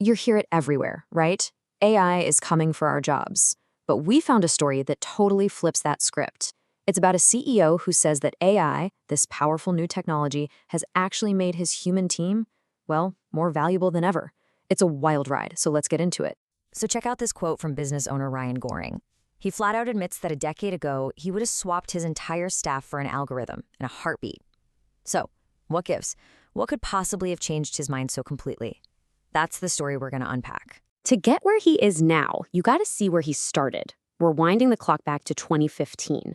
You hear it everywhere, right? AI is coming for our jobs. But we found a story that totally flips that script. It's about a CEO who says that AI, this powerful new technology, has actually made his human team, well, more valuable than ever. It's a wild ride, so let's get into it. So check out this quote from business owner Ryan Goering. He flat out admits that a decade ago, he would have swapped his entire staff for an algorithm in a heartbeat. So, what gives? What could possibly have changed his mind so completely? That's the story we're going to unpack. To get where he is now, you got to see where he started. We're winding the clock back to 2015.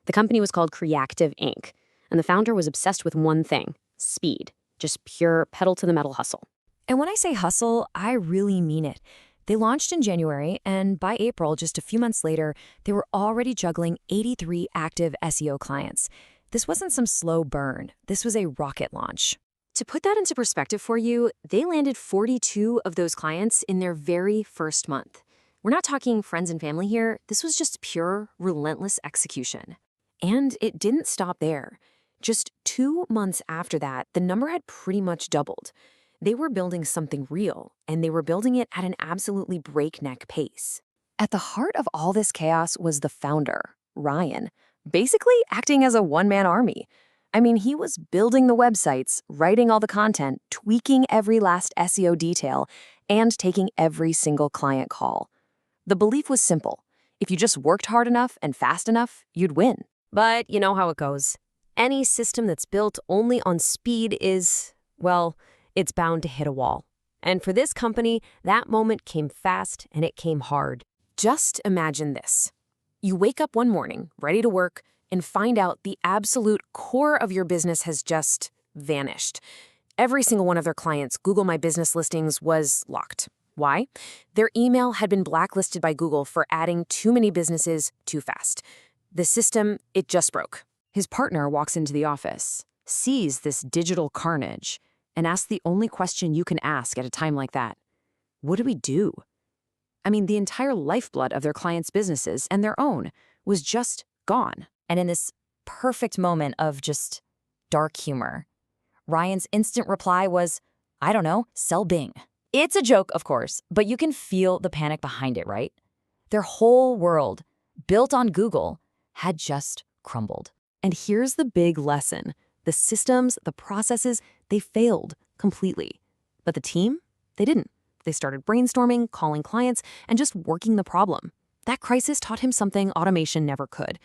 The company was called Creactive Inc., and the founder was obsessed with one thing: speed. Just pure pedal-to-the-metal hustle. And when I say hustle, I really mean it. They launched in January, and by April, just a few months later, they were already juggling 83 active SEO clients. This wasn't some slow burn. This was a rocket launch. To put that into perspective for you, they landed 42 of those clients in their very first month. We're not talking friends and family here. This was just pure, relentless execution. And it didn't stop there. Just 2 months after that, the number had pretty much doubled. They were building something real, and they were building it at an absolutely breakneck pace. At the heart of all this chaos was the founder, Ryan, basically acting as a one-man army. I mean, he was building the websites, writing all the content, tweaking every last SEO detail, and taking every single client call. The belief was simple. If you just worked hard enough and fast enough, you'd win. But you know how it goes. Any system that's built only on speed is, well, it's bound to hit a wall. And for this company, that moment came fast and it came hard. Just imagine this. You wake up one morning, ready to work, and find out the absolute core of your business has just vanished. Every single one of their clients' Google My Business listings was locked. Why? Their email had been blacklisted by Google for adding too many businesses too fast. The system, it just broke. His partner walks into the office, sees this digital carnage, and asks the only question you can ask at a time like that. What do we do? I mean, the entire lifeblood of their clients' businesses and their own was just gone. And in this perfect moment of just dark humor, Ryan's instant reply was, I don't know, sell Bing. It's a joke, of course, but you can feel the panic behind it, right? Their whole world, built on Google, had just crumbled. And here's the big lesson. The systems, the processes, they failed completely. But the team, they didn't. They started brainstorming, calling clients, and just working the problem. That crisis taught him something automation never could.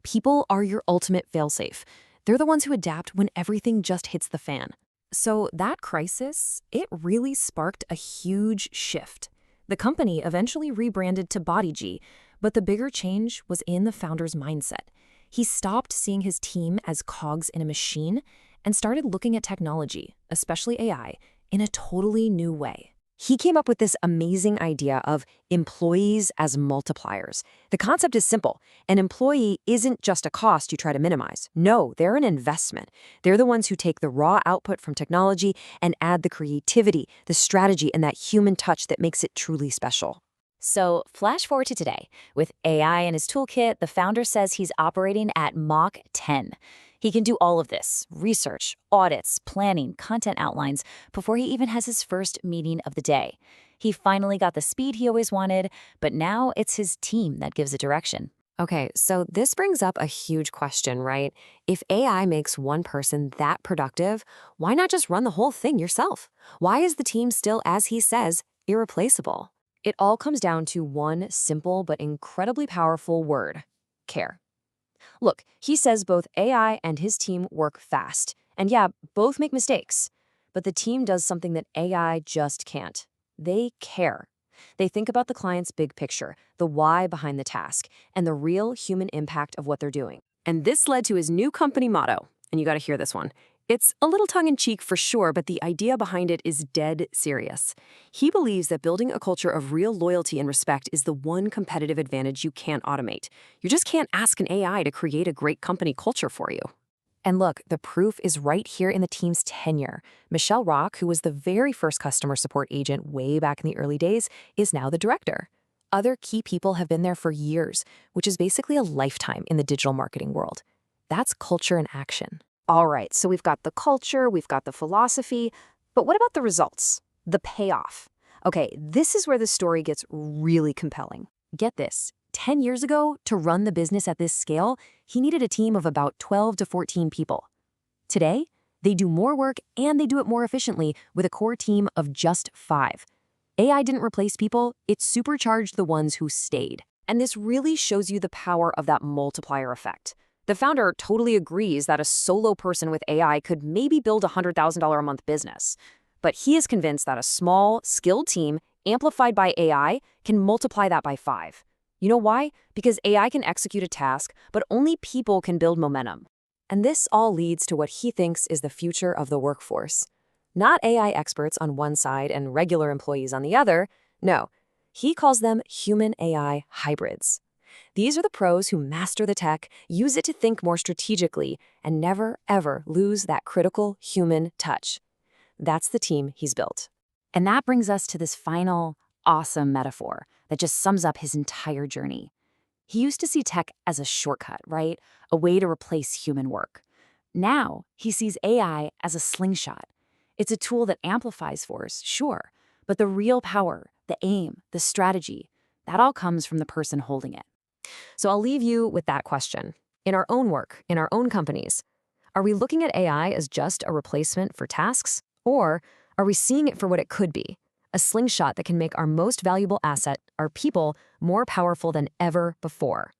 People are your ultimate failsafe. They're the ones who adapt when everything just hits the fan. So that crisis, it really sparked a huge shift. The company eventually rebranded to Baadigi, but the bigger change was in the founder's mindset. He stopped seeing his team as cogs in a machine and started looking at technology, especially AI, in a totally new way. He came up with this amazing idea of employees as multipliers. The concept is simple. An employee isn't just a cost you try to minimize. No, they're an investment. They're the ones who take the raw output from technology and add the creativity, the strategy, and that human touch that makes it truly special. So flash forward to today. With AI in his toolkit, the founder says he's operating at Mach 10. He can do all of this: research, audits, planning, content outlines, before he even has his first meeting of the day. He finally got the speed he always wanted, but now it's his team that gives it direction. Okay, so this brings up a huge question, right? If AI makes one person that productive, why not just run the whole thing yourself? Why is the team still, as he says, irreplaceable? It all comes down to one simple but incredibly powerful word: care. Look, he says both AI and his team work fast. And yeah, both make mistakes. But the team does something that AI just can't. They care. They think about the client's big picture, the why behind the task, and the real human impact of what they're doing. And this led to his new company motto. And you got to hear this one. It's a little tongue-in-cheek for sure, but the idea behind it is dead serious. He believes that building a culture of real loyalty and respect is the one competitive advantage you can't automate. You just can't ask an AI to create a great company culture for you. And look, the proof is right here in the team's tenure. Michelle Rock, who was the very first customer support agent way back in the early days, is now the director. Other key people have been there for years, which is basically a lifetime in the digital marketing world. That's culture in action. All right, so we've got the culture, we've got the philosophy, but what about the results? The payoff? Okay, this is where the story gets really compelling. Get this. 10 years ago, to run the business at this scale, he needed a team of about 12 to 14 people. Today, they do more work and they do it more efficiently with a core team of just 5. AI didn't replace people, it supercharged the ones who stayed. And this really shows you the power of that multiplier effect. The founder totally agrees that a solo person with AI could maybe build a $100,000 a month business. But he is convinced that a small, skilled team, amplified by AI, can multiply that by 5. You know why? Because AI can execute a task, but only people can build momentum. And this all leads to what he thinks is the future of the workforce. Not AI experts on one side and regular employees on the other. No, he calls them human-AI hybrids. These are the pros who master the tech, use it to think more strategically, and never, ever lose that critical human touch. That's the team he's built. And that brings us to this final, awesome metaphor that just sums up his entire journey. He used to see tech as a shortcut, right? A way to replace human work. Now, he sees AI as a slingshot. It's a tool that amplifies force, sure, but the real power, the aim, the strategy, that all comes from the person holding it. So I'll leave you with that question. In our own work, in our own companies, are we looking at AI as just a replacement for tasks? Or are we seeing it for what it could be? A slingshot that can make our most valuable asset, our people, more powerful than ever before.